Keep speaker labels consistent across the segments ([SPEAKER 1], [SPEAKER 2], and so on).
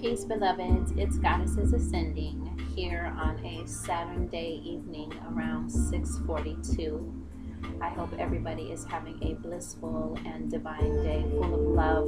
[SPEAKER 1] Peace, beloveds. It's GodIsis Ascending here on a Saturday evening around 6:42. I hope everybody is having a blissful and divine day full of love,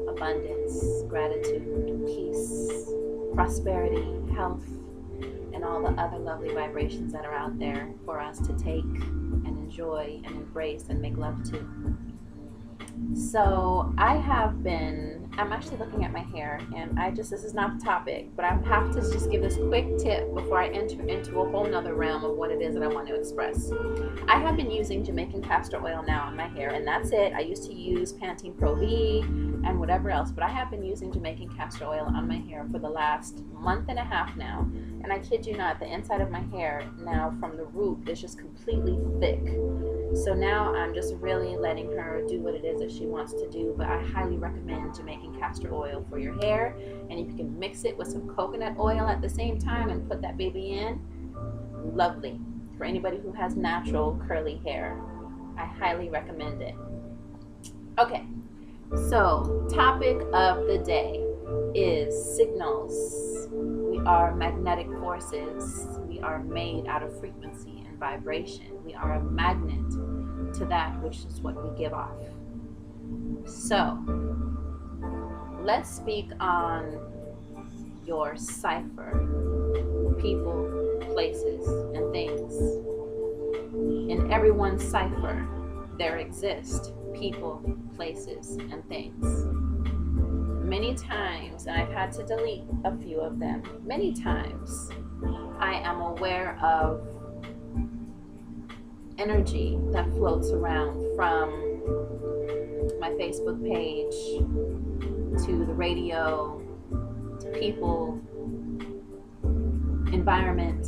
[SPEAKER 1] abundance, gratitude, peace, prosperity, health, and all the other lovely vibrations that are out there for us to take and enjoy and embrace and make love to. So I'm actually looking at my hair, and this is not the topic, but I have to just give this quick tip before I enter into a whole nother realm of what it is that I want to express. I have been using Jamaican castor oil now on my hair, and that's it. I used to use Pantene Pro V and whatever else, but I have been using Jamaican castor oil on my hair for the last month and a half now, and I kid you not, the inside of my hair now from the root is just completely thick. So now I'm just really letting her do what it is that she wants to do, but I highly recommend Jamaican castor oil for your hair, and if you can mix it with some coconut oil at the same time and put that baby in, lovely. For anybody who has natural curly hair, I highly recommend it. Okay, so topic of the day is signals. We are magnetic forces. We are made out of frequency and vibration. We are a magnet to that which is what we give off. So let's speak on your cipher: people, places, and things. In everyone's cipher there exist people, places, and things. Many times, and I've had to delete a few of them, many times I am aware of energy that floats around from my Facebook page to the radio to people, environment,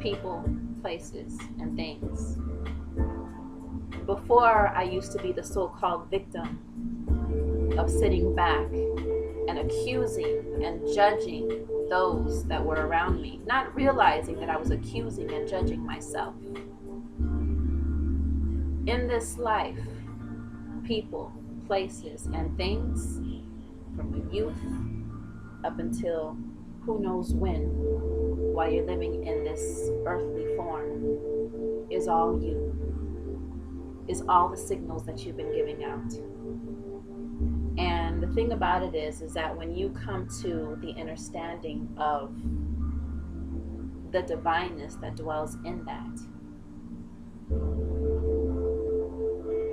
[SPEAKER 1] people, places, and things. Before, I used to be the so-called victim of sitting back and accusing and judging those that were around me, not realizing that I was accusing and judging myself. In this life, people, places, and things, from the youth up until who knows when, while you're living in this earthly form, is all you, is all the signals that you've been giving out. And the thing about it is that when you come to the understanding of the divineness that dwells in that,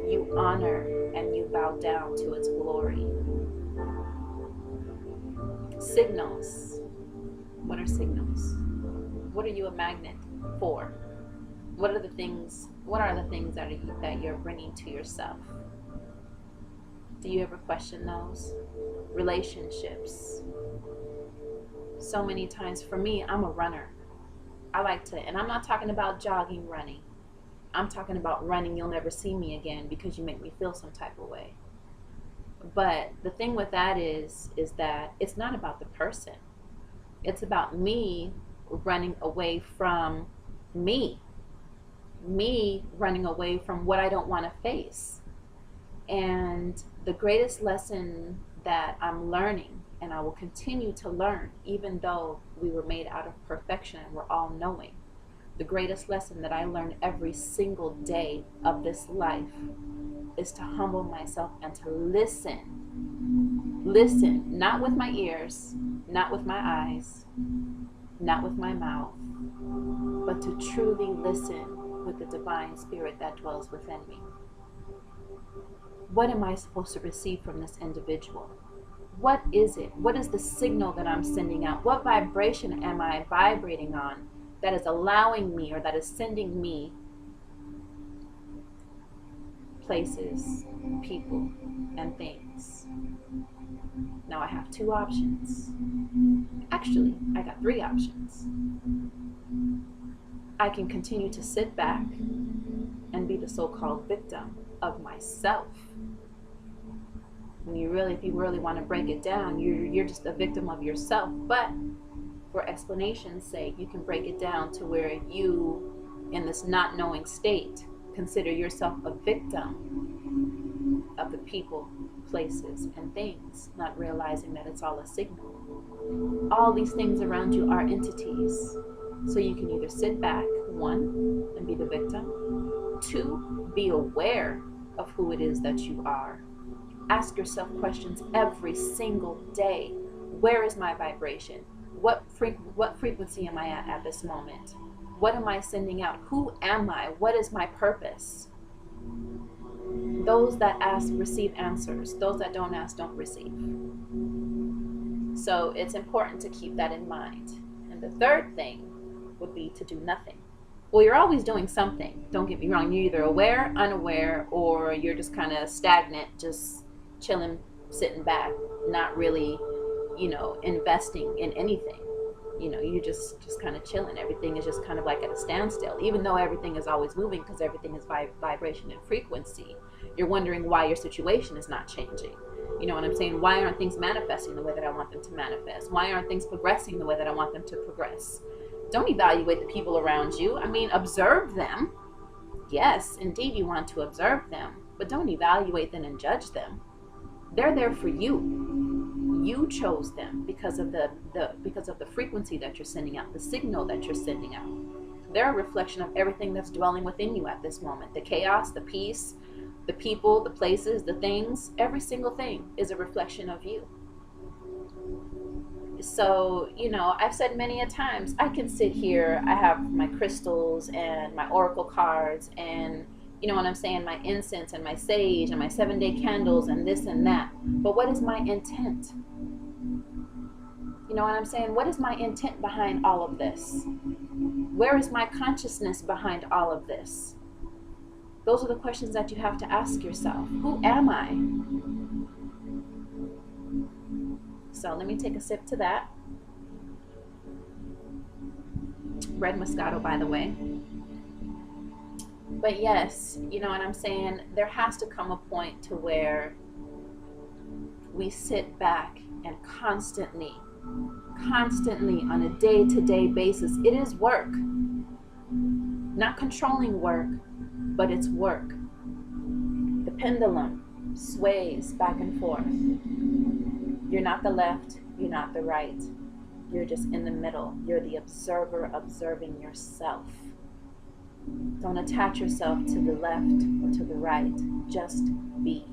[SPEAKER 1] you honor and you bow down to its glory. Signals. What are signals? What are you a magnet for? What are the things that you're bringing to yourself? Do you ever question those? Relationships. So many times, for me, I'm a runner. I like to, and I'm not talking about jogging, running. I'm talking about running, you'll never see me again because you make me feel some type of way. But the thing with that is that it's not about the person. It's about me running away from me. Me running away from what I don't want to face. And the greatest lesson that I'm learning, and I will continue to learn, even though we were made out of perfection and we're all knowing, the greatest lesson that I learn every single day of this life is to humble myself and to listen. Listen, not with my ears, not with my eyes, not with my mouth, but to truly listen with the divine spirit that dwells within me. What am I supposed to receive from this individual? What is it? What is the signal that I'm sending out? What vibration am I vibrating on that is allowing me, or that is sending me places, people, and things? Now I have two options. Actually, I got three options. I can continue to sit back and be the so-called victim of myself. If you really want to break it down, you're just a victim of yourself. But for explanation's sake, you can break it down to where you, in this not knowing state, consider yourself a victim of the people, places, and things, not realizing that it's all a signal. All these things around you are entities. So you can either sit back, one, and be the victim. Two, be aware of who it is that you are. Ask yourself questions every single day. Where is my vibration? What frequency am I at this moment? What am I sending out? Who am I? What is my purpose? Those that ask receive answers. Those that don't ask don't receive. So it's important to keep that in mind. And the third thing would be to do nothing. Well, you're always doing something. Don't get me wrong. You're either aware, unaware, or you're just kind of stagnant, just chilling, sitting back, not really, investing in anything. You're just kind of chilling. Everything is just kind of like at a standstill, even though everything is always moving, because everything is vibration and frequency. You're wondering why your situation is not changing. You know what I'm saying? Why aren't things manifesting the way that I want them to manifest? Why aren't things progressing the way that I want them to progress? Don't evaluate the people around you. Observe them. Yes, indeed, you want to observe them, but don't evaluate them and judge them. They're there for you. You chose them because of the frequency that you're sending out, the signal that you're sending out. They're a reflection of everything that's dwelling within you at this moment. The chaos, the peace, the people, the places, the things, every single thing is a reflection of you. So, I've said many a times, I can sit here, I have my crystals and my oracle cards and, my incense and my sage and my 7-day candles and this and that. But what is my intent? What is my intent behind all of this? Where is my consciousness behind all of this? Those are the questions that you have to ask yourself. Who am I? So let me take a sip to that. Red Moscato, by the way. But yes, there has to come a point to where we sit back and constantly on a day-to-day basis, it is work. Not controlling work, but it's work. The pendulum sways back and forth. You're not the left, you're not the right. You're just in the middle. You're the observer observing yourself. Don't attach yourself to the left or to the right. Just be.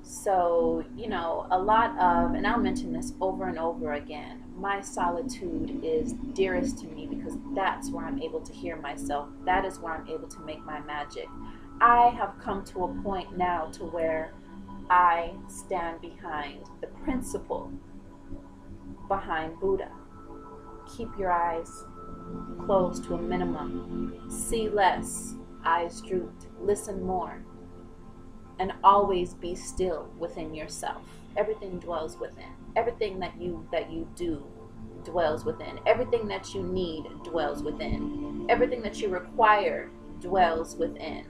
[SPEAKER 1] So, a lot of, and I'll mention this over and over again, my solitude is dearest to me because that's where I'm able to hear myself. That is where I'm able to make my magic. I have come to a point now to where I stand behind the principle behind Buddha. Keep your eyes closed to a minimum. See less, eyes drooped, listen more, and always be still within yourself. Everything dwells within. Everything that you do dwells within. Everything that you need dwells within. Everything that you require dwells within.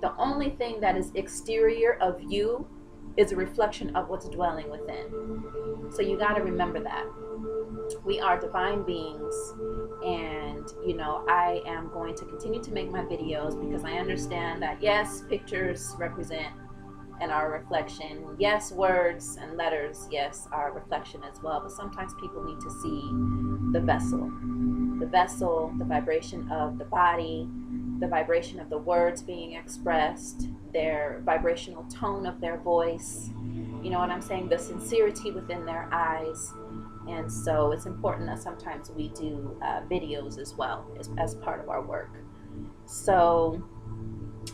[SPEAKER 1] The only thing that is exterior of you is a reflection of what's dwelling within. So you got to remember that. We are divine beings, and I am going to continue to make my videos because I understand that yes, pictures represent and are a reflection. Yes, words and letters, yes, are a reflection as well. But sometimes people need to see the vessel, the vibration of the body, the vibration of the words being expressed, their vibrational tone of their voice, the sincerity within their eyes. And so it's important that sometimes we do videos as well as part of our work. So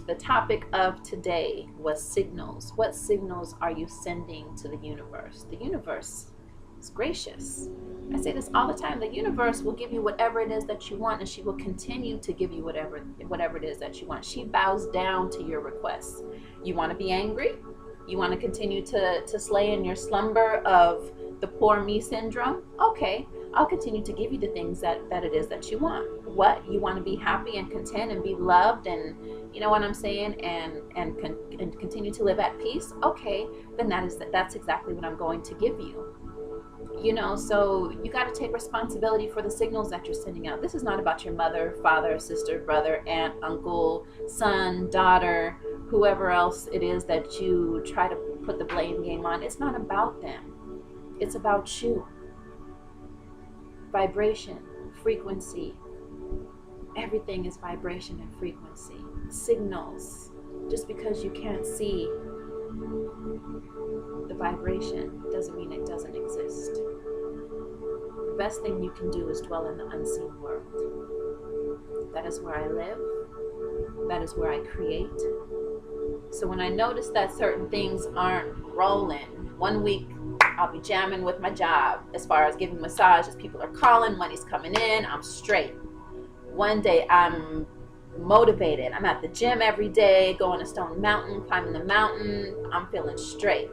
[SPEAKER 1] the topic of today was signals. What signals are you sending to the universe? The universe is gracious. I say this all the time. The universe will give you whatever it is that you want, and she will continue to give you whatever it is that you want. She bows down to your requests. You want to be angry? You want to continue to slay in your slumber of the poor me syndrome? Okay, I'll continue to give you the things that it is that you want. What? You want to be happy and content and be loved and, and continue to live at peace? Okay, then that's exactly what I'm going to give you. You know, so you got to take responsibility for the signals that you're sending out. This is not about your mother, father, sister, brother, aunt, uncle, son, daughter, whoever else it is that you try to put the blame game on. It's not about them. It's about you. Vibration, frequency. Everything is vibration and frequency. Signals. Just because you can't see the vibration doesn't mean it doesn't exist. The best thing you can do is dwell in the unseen world. That is where I live. That is where I create. So when I notice that certain things aren't rolling, one week I'll be jamming with my job as far as giving massages. People are calling, money's coming in, I'm straight. One day I'm motivated. I'm at the gym every day, going to Stone Mountain, climbing the mountain. I'm feeling straight.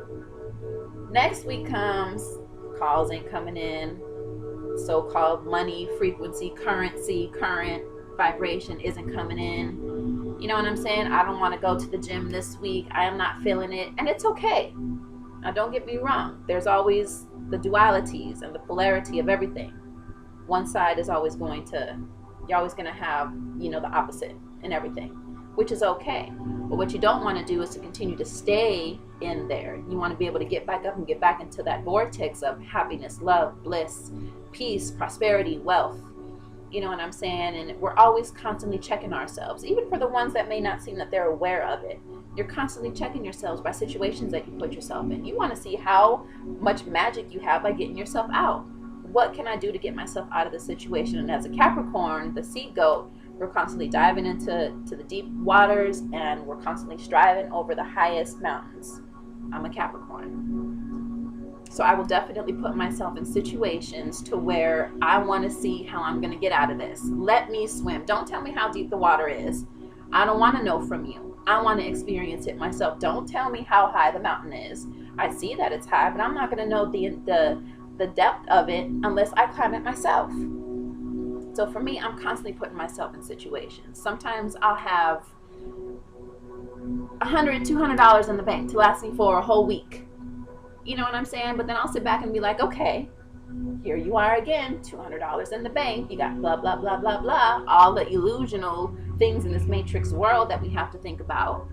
[SPEAKER 1] Next week comes, calls ain't coming in. So-called money, frequency, currency, current, vibration isn't coming in. You know what I'm saying? I don't want to go to the gym this week. I am not feeling it. And it's okay. Now don't get me wrong. There's always the dualities and the polarity of everything. One side is always going to, you're always going to have, you know, the opposite in everything, which is okay. But what you don't want to do is to continue to stay in there. You want to be able to get back up and get back into that vortex of happiness, love, bliss, peace, prosperity, wealth. You know what I'm saying? And we're always constantly checking ourselves, even for the ones that may not seem that they're aware of it. You're constantly checking yourselves by situations that you put yourself in. You want to see how much magic you have by getting yourself out. What can I do to get myself out of the situation? And as a Capricorn, the sea goat, we're constantly diving into the deep waters, and we're constantly striving over the highest mountains. I'm a Capricorn. So I will definitely put myself in situations to where I want to see how I'm going to get out of this. Let me swim. Don't tell me how deep the water is. I don't want to know from you. I want to experience it myself. Don't tell me how high the mountain is. I see that it's high, but I'm not going to know the depth of it unless I climb it myself. So for me, I'm constantly putting myself in situations. Sometimes I'll have $100, $200 in the bank to last me for a whole week. You know what I'm saying? But then I'll sit back and be like, okay, here you are again, $200 in the bank. You got blah, blah, blah, blah, blah. All the illusional things in this matrix world that we have to think about.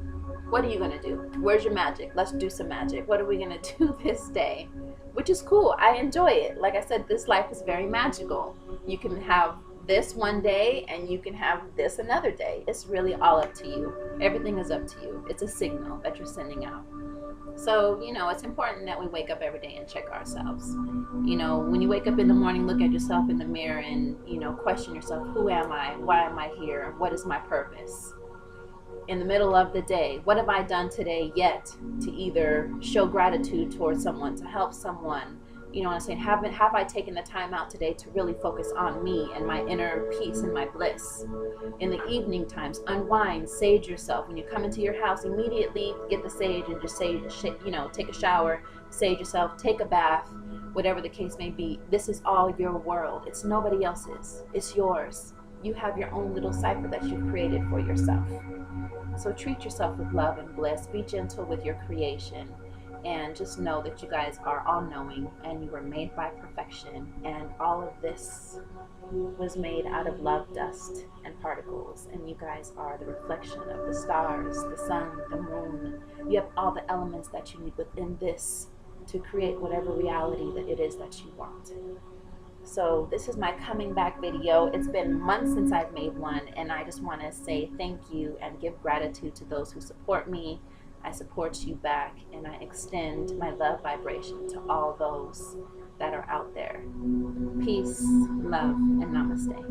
[SPEAKER 1] What are you going to do? Where's your magic? Let's do some magic. What are we going to do this day? Which is cool. I enjoy it. Like I said, this life is very magical. You can have this one day and you can have this another day. It's really all up to you. Everything is up to you. It's a signal that you're sending out. So, you know, it's important that we wake up every day and check ourselves. You know, when you wake up in the morning, look at yourself in the mirror and, you know, question yourself. Who am I? Why am I here? What is my purpose? In the middle of the day, what have I done today yet to either show gratitude towards someone, to help someone? You know what I'm saying? Have I taken the time out today to really focus on me and my inner peace and my bliss? In the evening times, unwind, sage yourself. When you come into your house, immediately get the sage and just sage, you know, take a shower, sage yourself, take a bath, whatever the case may be. This is all your world. It's nobody else's. It's yours. You have your own little cipher that you've created for yourself. So treat yourself with love and bliss. Be gentle with your creation. And just know that you guys are all-knowing and you were made by perfection. And all of this was made out of love, dust, and particles. And you guys are the reflection of the stars, the sun, the moon. You have all the elements that you need within this to create whatever reality that it is that you want. So this is my coming back video. It's been months since I've made one, and I just want to say thank you and give gratitude to those who support me. I support you back, and I extend my love vibration to all those that are out there. Peace, love, and namaste.